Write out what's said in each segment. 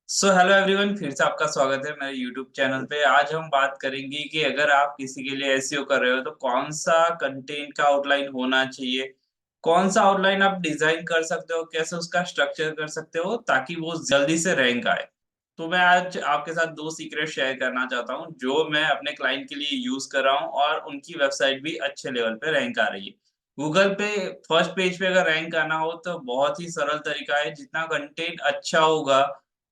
Hello everyone, फिर से आपका स्वागत है मेरे यूट्यूब चैनल पे। आज हम बात करेंगे कि अगर आप किसी के लिए एसईओ कर रहे हो तो कौन सा कंटेंट का आउटलाइन होना चाहिए, कौन सा आउटलाइन आप डिजाइन कर सकते हो, कैसे उसका स्ट्रक्चर कर सकते हो ताकि वो जल्दी से रैंक आए। तो मैं आज आपके साथ दो सीक्रेट शेयर करना चाहता हूँ जो मैं अपने क्लाइंट के लिए यूज कर रहा हूँ और उनकी वेबसाइट भी अच्छे लेवल पे रैंक आ रही है। गूगल पे फर्स्ट पेज पे अगर रैंक आना हो तो बहुत ही सरल तरीका है। जितना कंटेंट अच्छा होगा,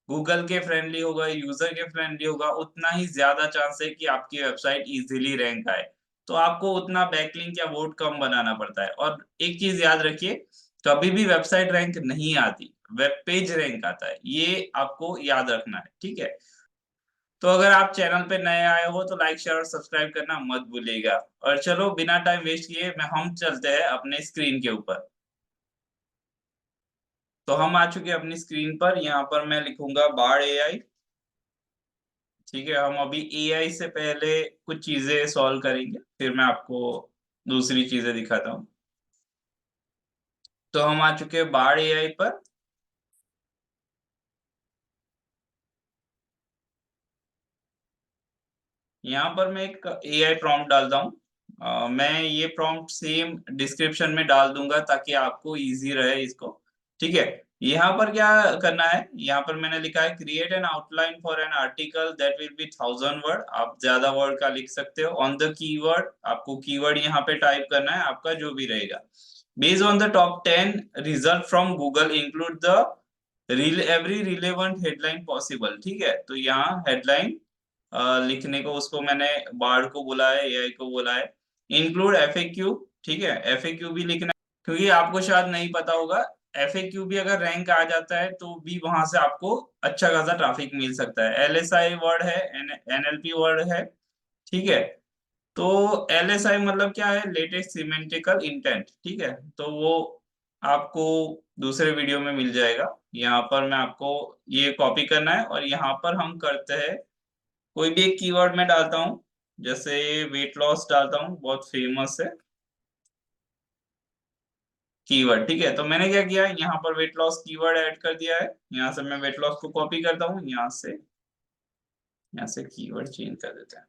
गूगल के फ्रेंडली होगा, यूजर के फ्रेंडली होगा, उतना ही ज्यादा चांस है कि आपकी वेबसाइट इजीली रैंक आए। तो आपको उतना बैकलिंक या वोट कम बनाना पड़ता है। और एक चीज याद रखिए, कभी भी वेबसाइट रैंक नहीं आती, वेब पेज रैंक आता है। ये आपको याद रखना है, ठीक है। तो अगर आप चैनल पे नए आए हो तो लाइक शेयर और सब्सक्राइब करना मत भूलिएगा। और चलो बिना टाइम वेस्ट किए मैं हम चलते हैं अपने स्क्रीन के ऊपर। तो हम आ चुके हैं अपनी स्क्रीन पर। यहाँ पर मैं लिखूंगा बार एआई। ठीक है, हम अभी एआई से पहले कुछ चीजें सॉल्व करेंगे, फिर मैं आपको दूसरी चीजें दिखाता हूँ। तो हम आ चुके हैं बार एआई पर। यहाँ पर मैं एक एआई प्रॉम्प्ट डालता हूँ। मैं ये प्रॉम्प्ट सेम डिस्क्रिप्शन में डाल दूंगा ताकि आपको इजी रहे इसको। ठीक है, यहाँ पर क्या करना है, यहाँ पर मैंने लिखा है create an outline for an article that will be 1000 word. आप ज्यादा वर्ड का लिख सकते हो। ऑन द कीवर्ड, आपको कीवर्ड यहाँ पे टाइप करना है, आपका जो भी रहेगा। Based on the top 10 result from Google include the every relevant headline possible. ठीक है, तो यहाँ हेडलाइन लिखने को उसको मैंने बार्ड को बोला है, एआई को बोला है। Include FAQ. ठीक है, एफएक्यू भी लिखना है क्योंकि आपको शायद नहीं पता होगा, एफएक्यू भी अगर रैंक आ जाता है तो भी वहां से आपको अच्छा खासा ट्रैफिक मिल सकता है। एलएसआई वर्ड है, एनएलपी वर्ड है। ठीक है, तो एलएसआई मतलब क्या है, लेटेस्ट सिमेंटिकल इंटेंट। ठीक है, तो वो आपको दूसरे वीडियो में मिल जाएगा। यहाँ पर मैं आपको ये कॉपी करना है और यहाँ पर हम करते हैं कोई भी एक कीवर्ड में डालता हूँ। जैसे वेट लॉस डालता हूँ, बहुत फेमस है कीवर्ड। ठीक है, तो मैंने क्या किया, यहाँ पर वेट लॉस कीवर्ड ऐड कर दिया है। यहाँ से मैं वेट लॉस को कॉपी करता हूँ, यहाँ से कीवर्ड चेंज कर देते हैं।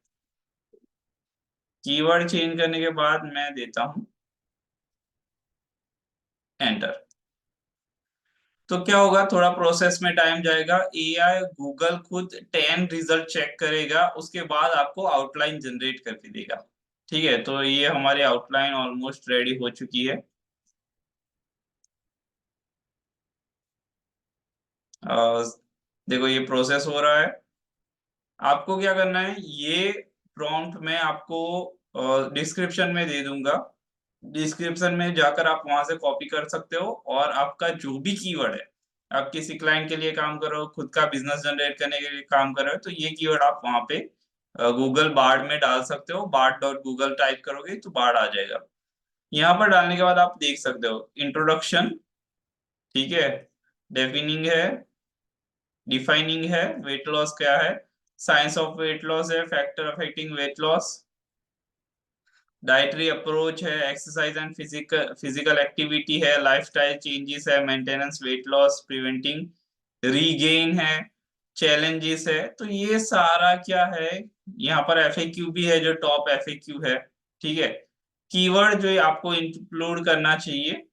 कीवर्ड चेंज करने के बाद मैं देता हूँ एंटर। तो क्या होगा, थोड़ा प्रोसेस में टाइम जाएगा। एआई गूगल खुद 10 रिजल्ट चेक करेगा, उसके बाद आपको आउटलाइन जनरेट करके देगा। ठीक है, तो ये हमारी आउटलाइन ऑलमोस्ट रेडी हो चुकी है। अ, देखो ये प्रोसेस हो रहा है। आपको क्या करना है, ये प्रॉम्प्ट मैं आपको डिस्क्रिप्शन में दे दूंगा। डिस्क्रिप्शन में जाकर आप वहां से कॉपी कर सकते हो और आपका जो भी कीवर्ड है, आप किसी क्लाइंट के लिए काम कर रहे हो, खुद का बिजनेस जनरेट करने के लिए काम कर रहे हो, तो ये कीवर्ड आप वहां पे गूगल बार्ड में डाल सकते हो। bard.google टाइप करोगे तो बार्ड आ जाएगा। यहाँ पर डालने के बाद आप देख सकते हो इंट्रोडक्शन। ठीक है, डेफिनिंग है, डिफाइनिंग है, वेट लॉस क्या है, साइंस ऑफ वेट लॉस है, factor affecting weight loss, dietary approach है, exercise and physical physical activity है, लाइफस्टाइल चेंजेस है, maintenance weight loss, preventing regain है, चैलेंजेस है। तो ये सारा क्या है, यहाँ पर एफएक्यू भी है जो टॉप एफएक्यू है। ठीक है, कीवर्ड जो आपको इंक्लूड करना चाहिए।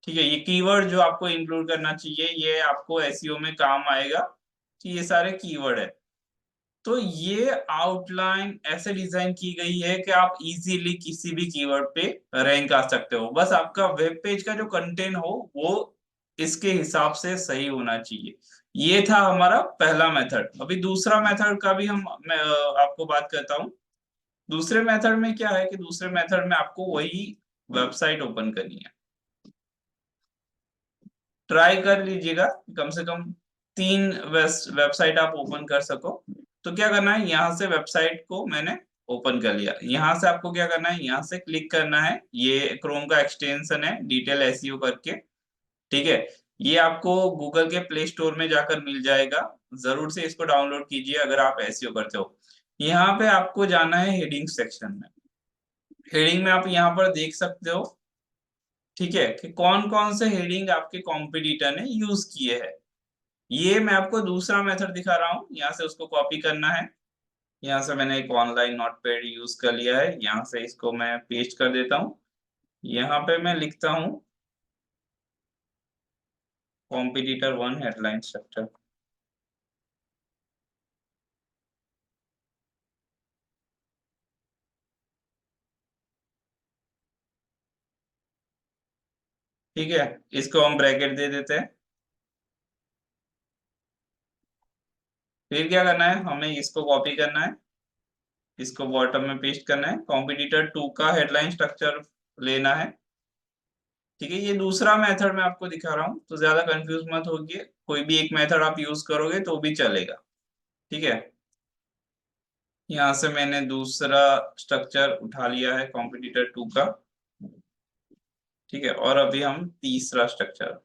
ठीक है, ये कीवर्ड जो आपको इंक्लूड करना चाहिए ये आपको एसईओ में काम आएगा। तो ये सारे कीवर्ड है। तो ये आउटलाइन ऐसे डिजाइन की गई है कि आप इजीली किसी भी कीवर्ड पे रैंक आ सकते हो। बस आपका वेब पेज का जो कंटेंट हो वो इसके हिसाब से सही होना चाहिए। ये था हमारा पहला मेथड। अभी दूसरा मेथड का भी मैं आपको बात करता हूँ। दूसरे मेथड में क्या है कि दूसरे मेथड में आपको वही वेबसाइट ओपन करनी है। ट्राई कर लीजिएगा कम से कम 3 वेबसाइट आप ओपन कर सको। तो क्या करना है, यहाँ से वेबसाइट को मैंने ओपन कर लिया। यहाँ से आपको क्या करना है, यहाँ से क्लिक करना है। ये क्रोम का एक्सटेंशन है डिटेल एसईओ करके। ठीक है, ये आपको गूगल के प्ले स्टोर में जाकर मिल जाएगा। जरूर से इसको डाउनलोड कीजिए अगर आप एसईओ करते हो। यहाँ पे आपको जाना है हेडिंग सेक्शन में। हेडिंग में आप यहाँ पर देख सकते हो, ठीक है, कि कौन कौन से हेडिंग आपके कॉम्पिटिटर ने यूज किए हैं। ये मैं आपको दूसरा मेथड दिखा रहा हूँ, यहाँ से उसको कॉपी करना है। यहाँ से मैंने एक ऑनलाइन नोटपैड यूज कर लिया है, यहाँ से इसको मैं पेस्ट कर देता हूँ। यहाँ पे मैं लिखता हूँ कॉम्पिटिटर वन हेडलाइन स्ट्रक्चर। ठीक है, इसको हम ब्रैकेट दे देते हैं। फिर क्या करना है, हमें इसको कॉपी करना है, इसको बॉटम में पेस्ट करना है, कॉम्पिटिटर टू का हेडलाइन स्ट्रक्चर लेना है। ठीक है, ये दूसरा मेथड मैं आपको दिखा रहा हूँ, तो ज्यादा कंफ्यूज मत होइए, कोई भी एक मेथड आप यूज करोगे तो भी चलेगा। ठीक है, यहाँ से मैंने दूसरा स्ट्रक्चर उठा लिया है कॉम्पिटिटर टू का। ठीक है, और अभी हम तीसरा स्ट्रक्चर,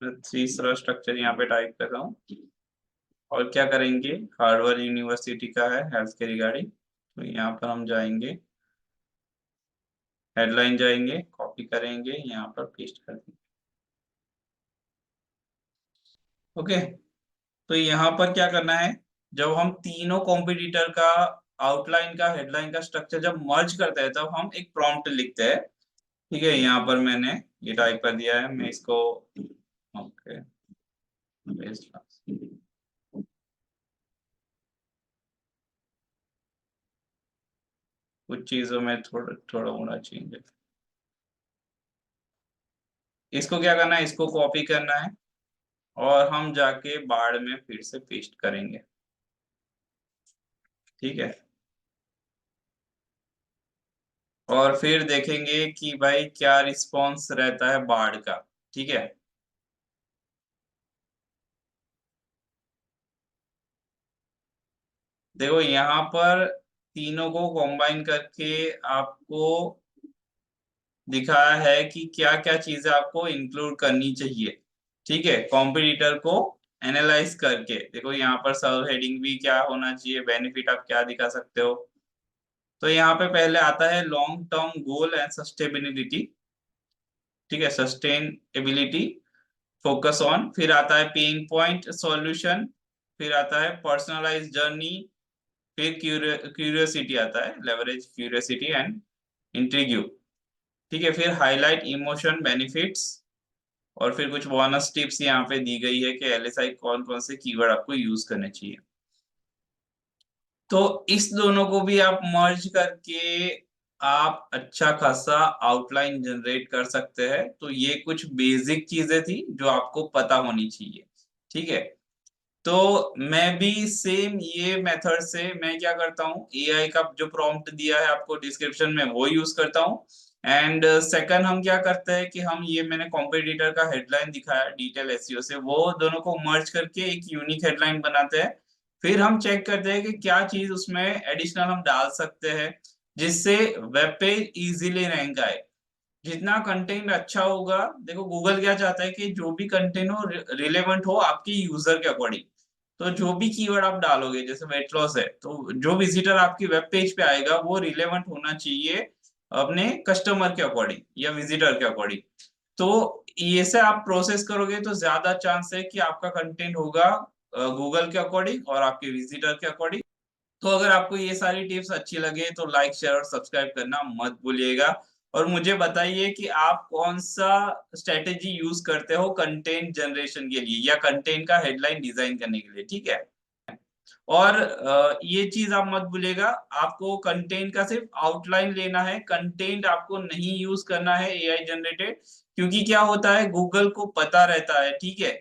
तीसरा स्ट्रक्चर यहाँ पे टाइप कर रहा हूँ। और क्या करेंगे, हार्वर्ड यूनिवर्सिटी का है हेल्थ के रिगार्डिंग, तो यहाँ पर हम जाएंगे, हेडलाइन जाएंगे, कॉपी करेंगे, यहाँ पर पेस्ट कर देंगे। ओके, तो यहाँ पर क्या करना है, जब हम तीनों कॉम्पिटिटर का आउटलाइन का हेडलाइन का स्ट्रक्चर जब मर्ज करते हैं तब हम एक प्रॉम्प्ट लिखते हैं। ठीक है, यहाँ पर मैंने ये टाइप कर दिया है, मैं इसको ओके कुछ चीजों में थोड़ा थोड़ा होना चाहिए। इसको क्या करना है, इसको कॉपी करना है और हम जाके बाड़ में फिर से पेस्ट करेंगे। ठीक है, और फिर देखेंगे कि भाई क्या रिस्पॉन्स रहता है बाढ़ का। ठीक है, देखो यहाँ पर तीनों को कंबाइन करके आपको दिखाया है कि क्या क्या चीजें आपको इंक्लूड करनी चाहिए। ठीक है, कॉम्पिटिटर को एनालाइज करके देखो यहाँ पर सब हेडिंग भी क्या होना चाहिए, बेनिफिट आप क्या दिखा सकते हो। तो यहाँ पे पहले आता है long term goal and sustainability. ठीक है, सस्टेनेबिलिटी फोकस ऑन, फिर आता है पेइंग पॉइंट सॉल्यूशन, फिर आता है पर्सनलाइज जर्नी, फिर क्यूरियोसिटी आता है, लेवरेज क्यूरियोसिटी एंड इंट्रिग्यू। ठीक है, फिर हाईलाइट इमोशन बेनिफिट्स, और फिर कुछ बोनस टिप्स यहाँ पे दी गई है कि एलएसआई कौन कौन से कीवर्ड आपको यूज करने चाहिए। तो इस दोनों को भी आप मर्ज करके आप अच्छा खासा आउटलाइन जनरेट कर सकते हैं। तो ये कुछ बेसिक चीजें थी जो आपको पता होनी चाहिए। ठीक है, तो मैं भी सेम ये मेथड से मैं क्या करता हूँ, एआई का जो प्रॉम्प्ट दिया है आपको डिस्क्रिप्शन में वो यूज करता हूँ। एंड सेकंड हम क्या करते हैं कि हम ये मैंने कॉम्पिटिटर का हेडलाइन दिखाया डिटेल एसईओ से, वो दोनों को मर्ज करके एक यूनिक हेडलाइन बनाते हैं। फिर हम चेक करते हैं कि क्या चीज उसमें एडिशनल हम डाल सकते हैं जिससे वेब पेज इजीली रैंक आए। जितना कंटेंट अच्छा होगा, देखो गूगल क्या चाहता है कि जो भी कंटेंट हो रिलेवेंट हो आपके यूजर के अकॉर्डिंग। तो जो भी कीवर्ड आप डालोगे, जैसे वेट लॉस है, तो जो विजिटर आपकी वेब पेज पे आएगा वो रिलेवेंट होना चाहिए अपने कस्टमर के अकॉर्डिंग या विजिटर के अकॉर्डिंग। तो ये से आप प्रोसेस करोगे तो ज्यादा चांस है कि आपका कंटेंट होगा गूगल के अकॉर्डिंग और आपके विजिटर के अकॉर्डिंग। तो अगर आपको ये सारी टिप्स अच्छी लगे तो लाइक शेयर और सब्सक्राइब करना मत भूलिएगा। और मुझे बताइए कि आप कौन सा स्ट्रेटेजी यूज करते हो कंटेंट जनरेशन के लिए या कंटेंट का हेडलाइन डिजाइन करने के लिए। ठीक है, और ये चीज आप मत भूलिएगा, आपको कंटेंट का सिर्फ आउटलाइन लेना है, कंटेंट आपको नहीं यूज करना है एआई जनरेटेड। क्योंकि क्या होता है, गूगल को पता रहता है। ठीक है,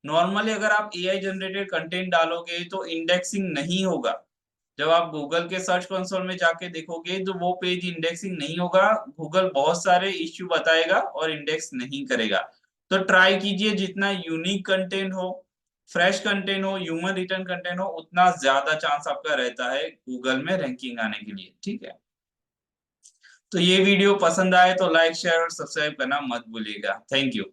नॉर्मली अगर आप एआई जनरेटेड कंटेंट डालोगे तो इंडेक्सिंग नहीं होगा। जब आप गूगल के सर्च कंसोल में जाके देखोगे तो वो पेज इंडेक्सिंग नहीं होगा, गूगल बहुत सारे इश्यू बताएगा और इंडेक्स नहीं करेगा। तो ट्राई कीजिए जितना यूनिक कंटेंट हो, फ्रेश कंटेंट हो, ह्यूमन रिटर्न कंटेंट हो, उतना ज्यादा चांस आपका रहता है गूगल में रैंकिंग आने के लिए। ठीक है, तो ये वीडियो पसंद आए तो लाइक शेयर और सब्सक्राइब करना मत भूलिएगा। Thank you.